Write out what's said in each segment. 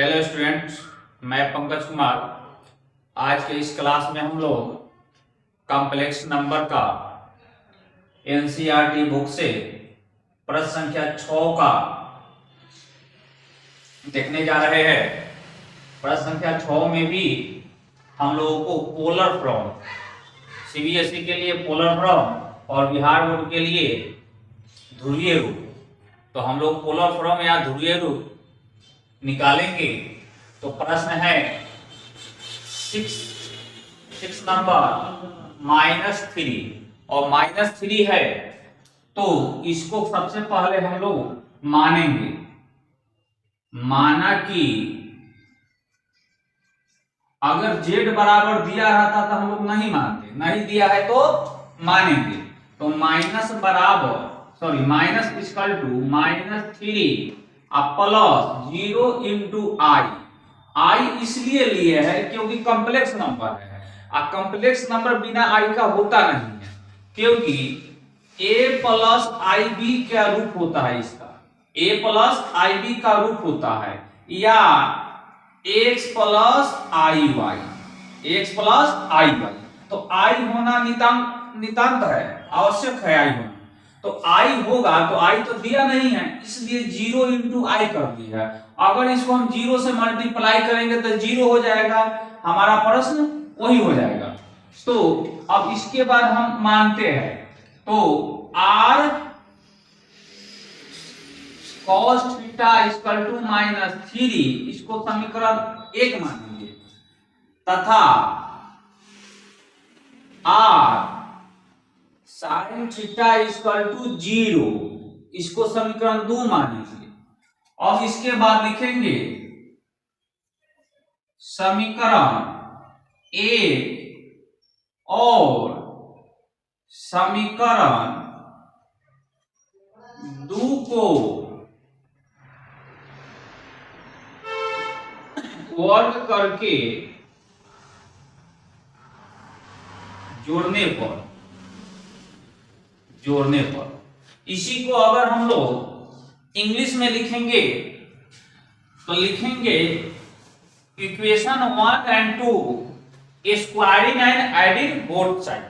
Hello students, मैं पंकज कुमार। आज के इस क्लास में हम लोग कॉम्प्लेक्स नंबर का एनसीईआरटी बुक से प्रश्न संख्या 6 का देखने जा रहे हैं। प्रश्न संख्या 6 में भी हम लोगों को पोलर फॉर्म, सीबीएसई के लिए पोलर फॉर्म और बिहार बोर्ड के लिए ध्रुवीय रूप, तो हम लोग पोलर फॉर्म या ध्रुवीय रूप निकालेंगे। तो प्रश्न है 6 नंबर -3 और -3 है, तो इसको सबसे पहले हम लोग मानेंगे। माना कि अगर z बराबर दिया रहता तो हम लोग नहीं मानते, नहीं दिया है तो मानेंगे। तो माइनस बराबर minus equal to -3 plus 0 into i इसलिए लिए है क्योंकि कॉम्प्लेक्स नंबर है। कॉम्प्लेक्स नंबर बिना आई का होता नहीं है, क्योंकि a प्लस आई बी क्या रूप होता है इसका, a प्लस आई बी का रूप होता है, या x प्लस आई वाई। तो आई होना नितांत है, आवश्यक है आई होना। तो आई होगा तो आई तो दिया नहीं है, इसलिए 0 इंटू आई कर दिया है। अगर इसको हम 0 से मल्टीप्लाई करेंगे तो 0 हो जाएगा, हमारा प्रश्न वही हो जाएगा। तो अब इसके बाद हम मानते हैं, तो r cos theta equal to -3 इसको समीकरण 1 मानेंगे, तथा r sin theta equal to 0 इसको समीकरण 2 मानेंगे। और इसके बाद लिखेंगे समीकरण 1 और समीकरण 2 को वर्ग करके जोड़ने पर इसी को अगर हम लोग इंग्लिश में लिखेंगे तो लिखेंगे equation 1 and 2 squaring and adding both side.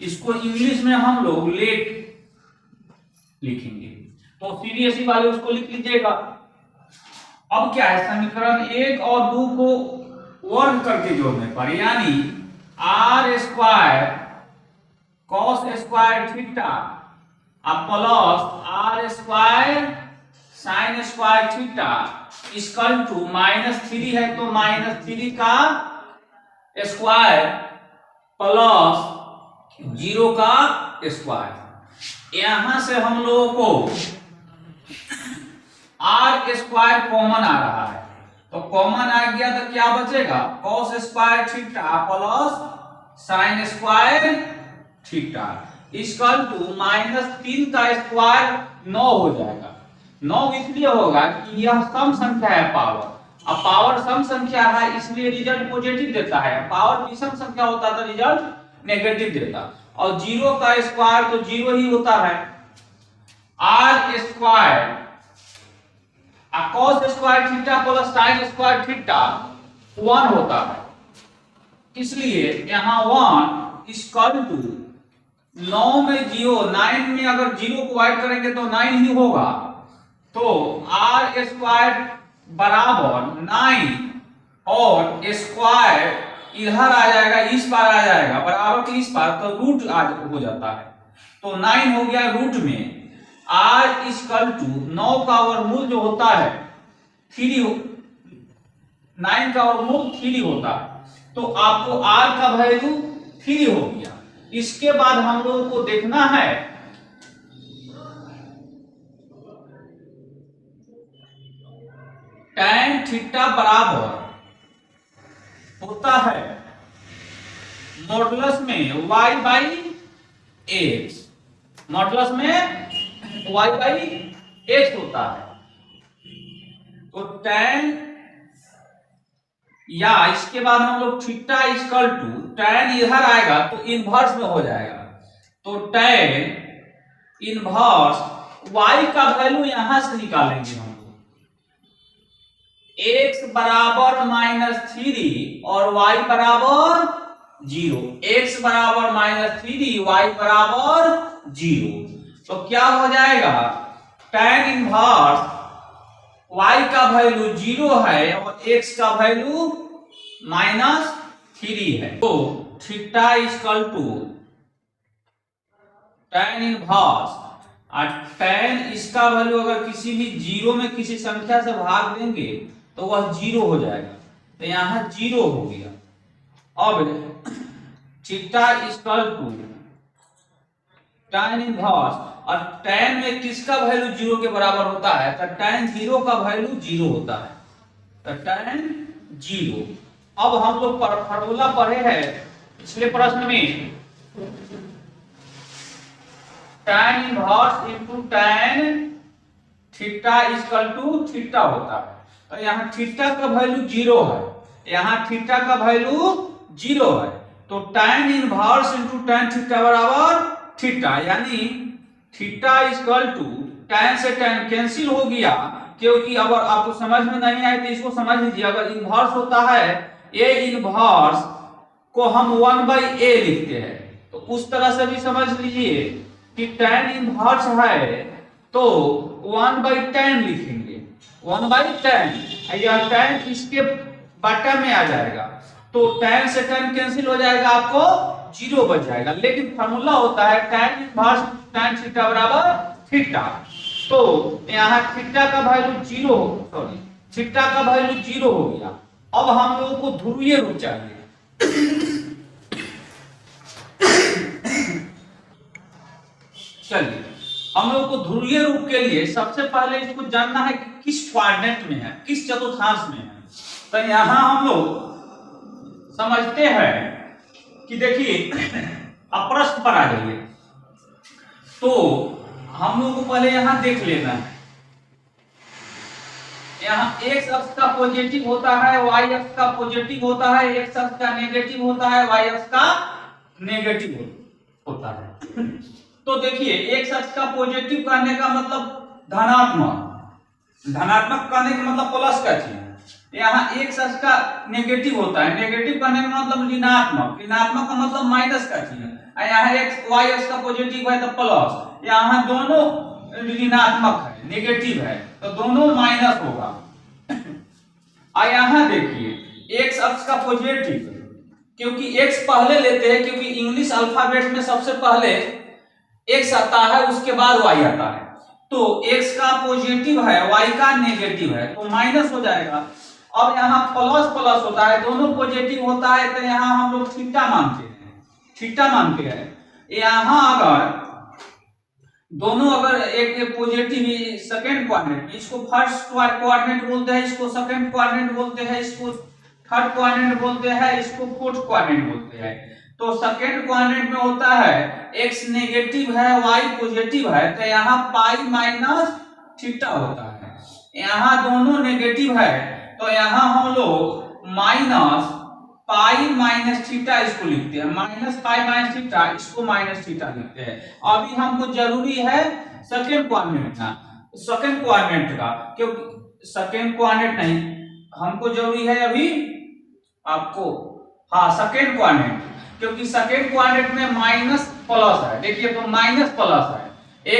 इसको इंग्लिश में हम लोग लेट लिखेंगे, तो सीबीएसई वाले उसको लिख लीजिएगा। अब क्या है, समीकरण 1 और 2 को वर्ग करके जोड़ने पर, यानी r square cos square theta plus r square sin square theta equal to -3 है तो -3 का स्क्वायर प्लस 0 का स्क्वायर। यहां से हम लोगों को r स्क्वायर कॉमन आ रहा है, तो कॉमन आ गया तो क्या बचेगा, cos square theta plus sin square theta equal to -3 का स्क्वायर 9 हो जाएगा। 9 इसलिए होगा कि यह सम संख्या है पावर, अब पावर सम संख्या है इसलिए रिजल्ट पॉजिटिव देता है, पावर विषम संख्या होता तो रिजल्ट नेगेटिव देता। और 0 का स्क्वायर तो 0 ही होता है। r square cos square theta plus sin square theta 1 होता है, इसलिए यहां 1 इक्वल टू 9 में 0, 9 में अगर 0 को ऐड करेंगे तो 9 ही होगा। तो r स्क्वायर बराबर 9 और स्क्वायर इधर आ जाएगा, इस पार आ जाएगा, बराबर के इस पार, तो रूट आज हो जाता है, तो 9 हो गया रूट में। r इक्वल टू 9 का वर्गमूल जो होता है 3, 9 का वर्गमूल 3 होता है, तो आपको r का वैल्यू 3 हो गया। इसके बाद हम लोगों को देखना है tan थीटा बराबर होता है मॉडुलस में y बाई x, मॉडुलस में y बाई x होता है। तो tan, या इसके बाद हम लोग थीटा इक्वल टू tan इधर आएगा तो इनवर्स में हो जाएगा, तो tan इनवर्स y का वैल्यू यहां से निकालेंगे हम लोग, x बराबर -3 और y बराबर 0, x बराबर -3 y बराबर 0, तो क्या हो जाएगा tan इनवर्स y का वैल्यू 0 है और x का वैल्यू -3 है, तो theta equal to tan inverse और tan इसका वैल्यू अगर किसी भी 0 में किसी संख्या से भाग देंगे तो वह 0 हो जाएगा, तो यहां 0 हो गया। अब theta equal to tan inverse और tan में किसका वैल्यू 0 के बराबर होता है, तो tan 0 का वैल्यू 0 होता है, तो tan 0। अब हम लोग फार्मूला पढ़े हैं पिछले प्रश्न में, tan inverse into tan theta equal to theta होता है, तो यहाँ थीटा का वैल्यू 0 है, यहाँ थीटा का वैल्यू 0 है, तो tan inverse into tan theta बराबर थीटा, यानी थीटा इक्वल टू tan से tan कैंसिल हो गया, क्योंकि अगर आपको समझ में नहीं आए तो इसको समझ लीजिए। अगर इनवर्स होता है a इनवर्स को हम 1/a लिखते हैं, तो उस तरह से भी समझ लीजिए कि tan इनवर्स है तो 1/tan लिखेंगे, 1/tan, यह tan इसके बटा में आ जाएगा, तो tan से tan कैंसिल हो जाएगा, आपको 0 बच जाएगा। लेकिन फार्मूला होता है tan इनवर्स tan थीटा बराबर थीटा, तो यहाँ थीटा का वैल्यू 0, सॉरी थीटा का वैल्यू 0 हो गया। अब हम लोगों को ध्रुवीय रूप चाहिए, चलिए हम लोग को ध्रुवीय रूप के लिए सबसे पहले इसको जानना है कि किस क्वाड्रेंट में है, किस चतुर्थांश में है। तो यहां हम लोग समझते हैं कि देखिए अब प्रश्न पर आ जाइए, तो हम लोग को पहले यहां देख लेना है, यहाँ x अक्ष का पॉजिटिव होता है, y अक्ष का पॉजिटिव होता है, x अक्ष का नेगेटिव होता है, y अक्ष का नेगेटिव होता है। तो देखिए x अक्ष का पॉजिटिव कहने का मतलब धनात्मक, धनात्मक कहने का मतलब प्लस का चिन्ह, यहाँ x अक्ष का नेगेटिव होता है, नेगेटिव कहने का मतलब ऋणात्मक, ऋणात्मक का मतलब माइनस का चिन्ह, यहाँ x y अक्ष का पॉजिटिव है तो प्लस, यहाँ दोनों ऋणात्मक है, नेगेटिव है, तो दोनों माइनस होगा। और यहां देखिए x अक्ष का पॉजिटिव, क्योंकि x पहले लेते हैं, क्योंकि इंग्लिश अल्फाबेट में सबसे पहले x आता है उसके बाद y आता है, तो x का पॉजिटिव है y का नेगेटिव है, तो माइनस हो जाएगा। अब यहाँ प्लस प्लस होता है, दोनों पॉजिटिव होता है, तो यहाँ हम लोग थीटा मानते हैं, थीटा मानते हैं। यहाँ अगर दोनों अगर एक पॉजिटिव सेकंड क्वाड्रेंट, इसको फर्स्ट क्वाड्रेंट बोलते हैं, इसको सेकंड क्वाड्रेंट बोलते हैं, इसको थर्ड क्वाड्रेंट बोलते हैं, इसको फोर्थ क्वाड्रेंट बोलते हैं। तो सेकंड क्वाड्रेंट में होता है x नेगेटिव है y पॉजिटिव है, तो यहाँ पाई माइनस थीटा होता है, यहाँ दोनों नेगेटिव है, तो यहाँ हम लोग माइनस पाई माइनस थीटा इसको लिखते हैं, माइनस पाई माइनस थीटा, इसको माइनस थीटा लिखते हैं। अभी हमको जरूरी है सेकंड क्वाड्रेंट का, सेकंड क्वाड्रेंट का, क्योंकि सेकंड क्वाड्रेंट नहीं, हमको जरूरी है अभी आपको, हाँ सेकंड क्वाड्रेंट, क्योंकि सेकंड क्वाड्रेंट में माइनस प्लस है, देखिए तो माइनस प्लस है,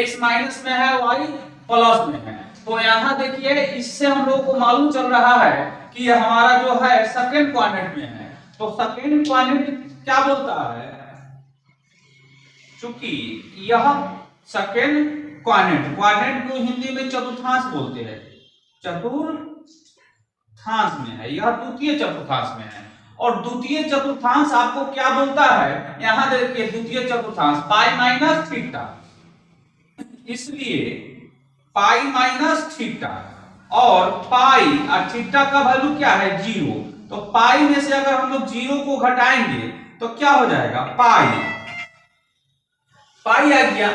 x माइनस में है y प्लस में है, तो यहाँ देखिए इससे हम लोगों को मालूम चल रहा है कि हमारा जो है सेकंड क्वाड्रेंट में है। तो सेकंड क्वाड्रेंट क्या बोलता है, चूंकि यह सेकंड क्वाड्रेंट, क्वाड्रेंट को हिंदी में चतुर्थांश बोलते हैं, चतुर्थांश में है, यह द्वितीय चतुर्थांश में है। और द्वितीय चतुर्थांश आपको क्या बोलता है, यहां देखिए द्वितीय चतुर्थांश पाई माइनस थीटा, इसलिए पाई माइनस थीटा, और पाई और थीटा का वैल्यू क्या है 0, तो पाई में से अगर हम लोग 0 को घटाएंगे तो क्या हो जाएगा पाई, पाई आ गया।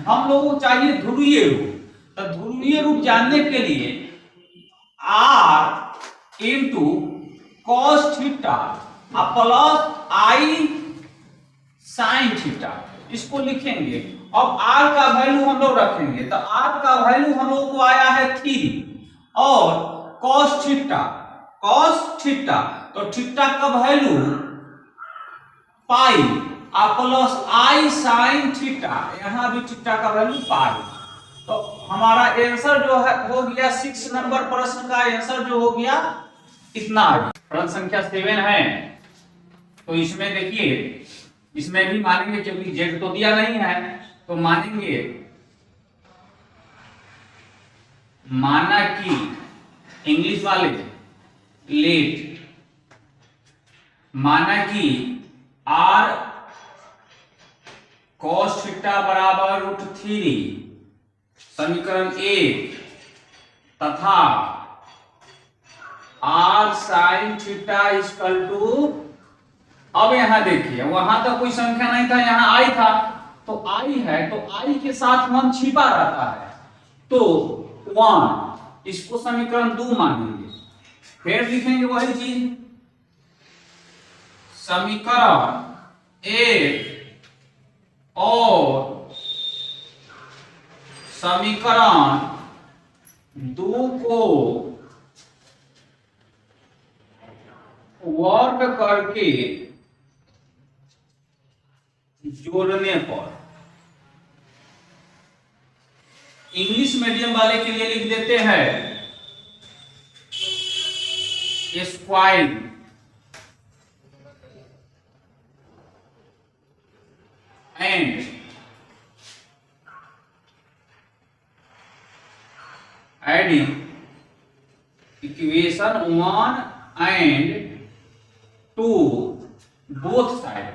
हम लोगों को चाहिए ध्रुवीय रूप, तो ध्रुवीय रूप जानने के लिए r into cos theta plus i sine theta, इसको लिखेंगे। अब r का वैल्यू हम लोग रखेंगे, तो r का वैल्यू हम लोग को आया है 3 और कॉस थीटा, कॉस थीटा, तो थीटा का वैल्यू पाई और प्लस आई साइन थीटा, यहां भी थीटा का वैल्यू पाई। तो हमारा आंसर जो है हो गया 6 नंबर प्रश्न का आंसर जो हो गया इतना आ गया। प्रश्न संख्या 7 है, तो इसमें देखिए, इसमें भी मानेंगे क्योंकि जेड तो दिया नहीं है, तो मानेंगे माना कि इंग्लिश वाले लेट, माना कि आर कॉस थीटा बराबर √3 समीकरण 1 तथा r sine theta equal to, अब यहां देखिए वहां तो कोई संख्या नहीं था, यहां आई था, तो आई है तो आई के साथ 1 छिपा रहता है, तो 1, इसको समीकरण 2 मानेंगे। फिर लिखेंगे वही चीज, समीकरण 1 और समीकरण 2 को वर्ग करके जोड़ने पर, इंग्लिश मीडियम वाले के लिए लिख देते हैं square and adding equation 1 and 2 both side.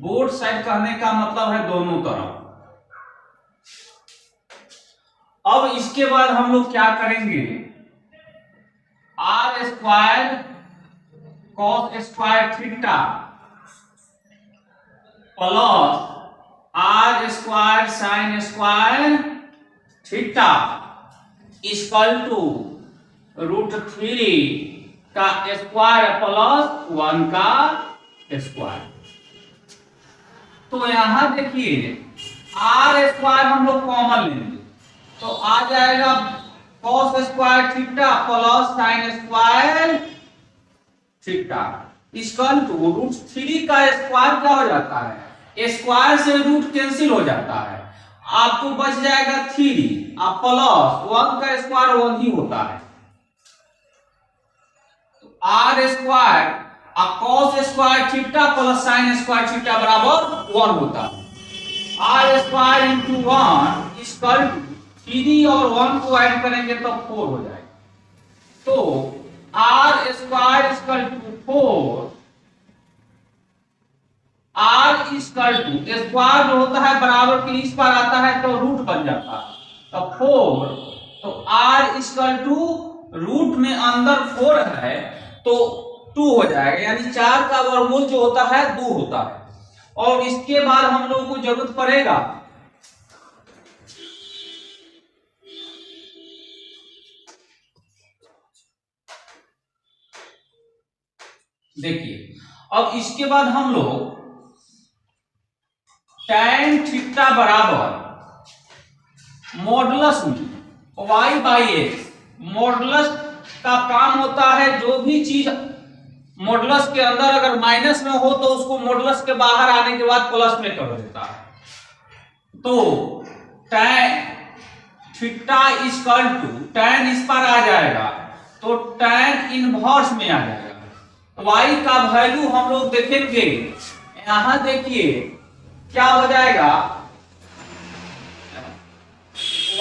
Both side कहने का मतलब है दोनों तरफ। अब इसके बाद हम लोग क्या करेंगे, r square cos square theta plus r square sine square theta equal to √3 का स्क्वायर प्लस 1 का स्क्वायर। तो यहां देखिए आर स्क्वायर हम लोग कॉमन लेंगे, तो आ जाएगा cos square theta plus sine square theta equal to √3 का स्क्वायर क्या हो जाता है, स्क्वायर से रूट कैंसिल हो जाता है, आपको बच जाएगा 3 और प्लस 1 का स्क्वायर 1 ही होता है, तो आर स्क्वायर और cos square theta plus sine square theta बराबर 1 होता है। R square into 1 equal to 3 और 1 को ऐड करेंगे तो 4 हो जाएगा, तो r square equal to 4, r equal to square जो होता है बराबर के इस पर आता है तो रूट बन जाता है, तो 4, तो आर इक्वल टू रूट में अंदर 4 है तो 2 हो जाएगा, यानी 4 का वर्गमूल जो होता है 2 होता है। और इसके बाद हम लोगों को जरूरत पड़ेगा देखिए, अब इसके बाद हम लोग tan थीटा बराबर मॉडुलस में y/x, मॉडुलस का काम होता है जो भी चीज मॉडुलस के अंदर अगर माइनस में हो तो उसको मॉडुलस के बाहर आने के बाद प्लस में कर देता है, तो tan theta equal to tan इस पर आ जाएगा तो tan इनवर्स में आ जाएगा। y का वैल्यू हम लोग देखेंगे, यहां देखिए क्या हो जाएगा, y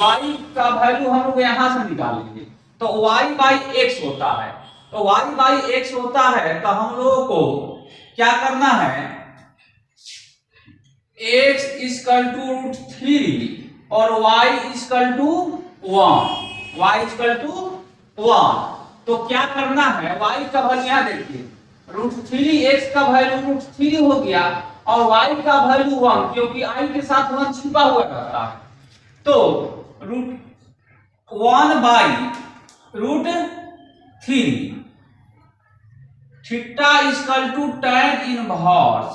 का वैल्यू हम लोग यहां से निकालेंगे तो y/x होता है, तो y/x होता है तो हम लोगों को क्या करना है, x इक्वल टू √3 और y equal to 1, y equal to 1, तो क्या करना है, y का वैल्यू यहां देखिए √3, x का वैल्यू √3 हो गया और y का वैल्यू 1, क्योंकि i के साथ 1 छिपा हुआ रहता है, तो √1/√3 theta equal to tan inverse.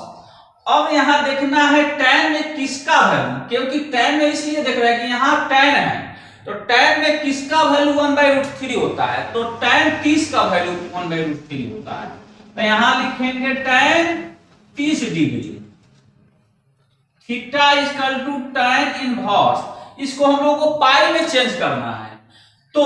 अब यहां देखना है tan में किसका वैल्यू, क्योंकि tan में इसलिए देख रहे हैं कि यहां tan है तो tan में किसका वैल्यू 1/√3 होता है? तो tan 30 का वैल्यू 1/√3 होता है। तो यहां लिखेंगे tan 30 degree, theta equal to tan inverse. इसको हम लोग को पाई में चेंज करना है, तो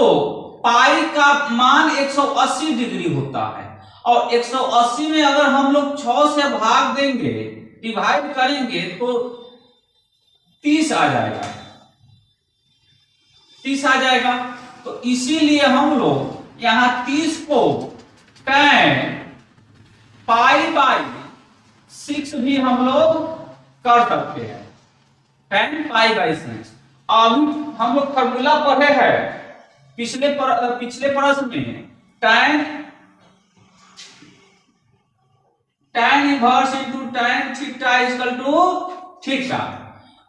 पाई का मान 180 डिग्री होता है, और 180 में अगर हम लोग 6 से भाग देंगे, डिवाइड करेंगे, तो 30 आ जाएगा, 30 आ जाएगा। तो इसीलिए हम लोग यहां 30 को tan π/6 भी हम लोग कर सकते हैं, tan π/6। अभी हम लोग फॉर्मूला पढ़े हैं पिछले प्रश्न में, tan inverse into tan theta equal to theta.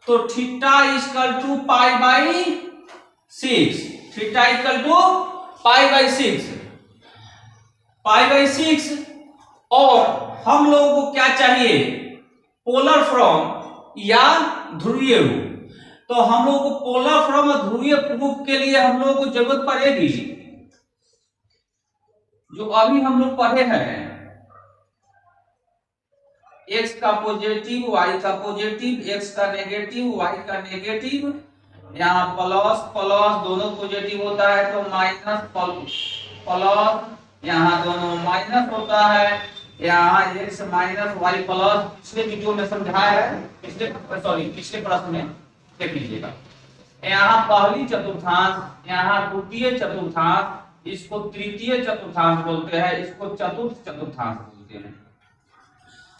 तो theta equal to π/6, theta equal to π/6, और हम लोगों को क्या चाहिए? पोलर फ्रॉम या ध्रुवीय रूप। तो हम लोगों को पोलर फ्रॉम और ध्रुवीय रूप के लिए हम लोगों को जरूरत पड़ेगी जो अभी हम लोग पढ़े हैं, x का पॉजिटिव, y का पॉजिटिव, x का नेगेटिव, y का नेगेटिव, यहाँ प्लस प्लस दोनों पॉजिटिव होता है, तो माइनस प्लस, यहाँ दोनों माइनस होता है, यहाँ x माइनस y प्लस। पिछले वीडियो में समझाया है, पिछले प्रश्न में देख लीजिएगा। यहाँ पहली चतुर्थांश, यहाँ द्वितीय चतुर्थांश, इसको तृतीय चतुर्थांश बोलते हैं, इसको चतुर्थ चतुर्थांश बोलते हैं।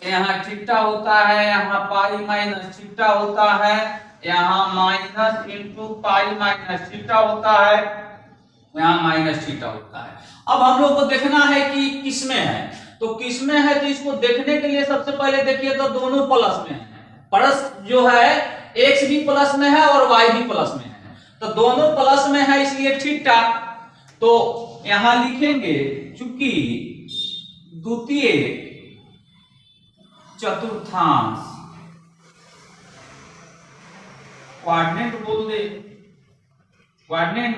यहाँ थीटा होता है, यहाँ पाई माइनस थीटा होता है, यहाँ minus into pi minus theta होता है, यहाँ माइनस थीटा होता है। अब हम लोग को देखना है कि किसमें है, तो किसमें है, तो इसको देखने के लिए सबसे पहले देखिए तो दोनों प्लस में है। प्लस जो है x भी प्लस में है और y भी प्लस में है, तो दोनों प्लस में है, इसलिए थीटा। तो यहां लिखेंगे चूंकि द्वितीय चतुर्थांश, क्वाड्रेंट बोल दे, क्वाड्रेंट।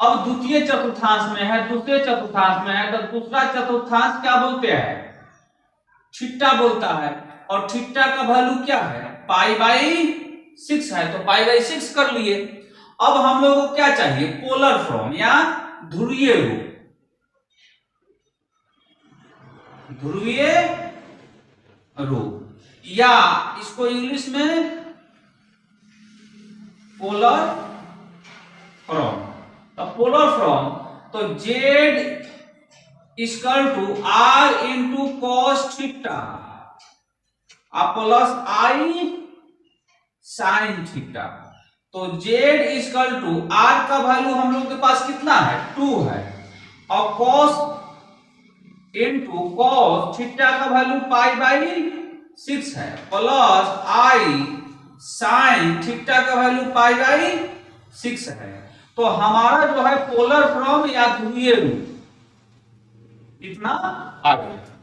अब द्वितीय चतुर्थांश में है, दूसरे चतुर्थांश में है, तो दूसरा चतुर्थांश क्या बोलते हैं? थीटा बोलता है, और थीटा का वैल्यू क्या है? π/6 है, तो π/6 कर लिए। अब हम लोगों को क्या चाहिए? पोलर फॉर्म या ध्रुवीय रूप, ध्रुवीय रूप, या इसको इंग्लिश में पोलर फ्रॉम। तो पोलर फ्रॉम, तो z equal to r into cos theta plus i sine theta. तो z इक्वल टू r का वैल्यू हम लोग के पास कितना है? 2 है, और cos इंटू कॉस थीटा का वैल्यू π/6 है, प्लस i साइन थीटा का वैल्यू π/6 है। तो हमारा जो है पोलर फ्रॉम या ध्रुवीय रूप इतना आ गया।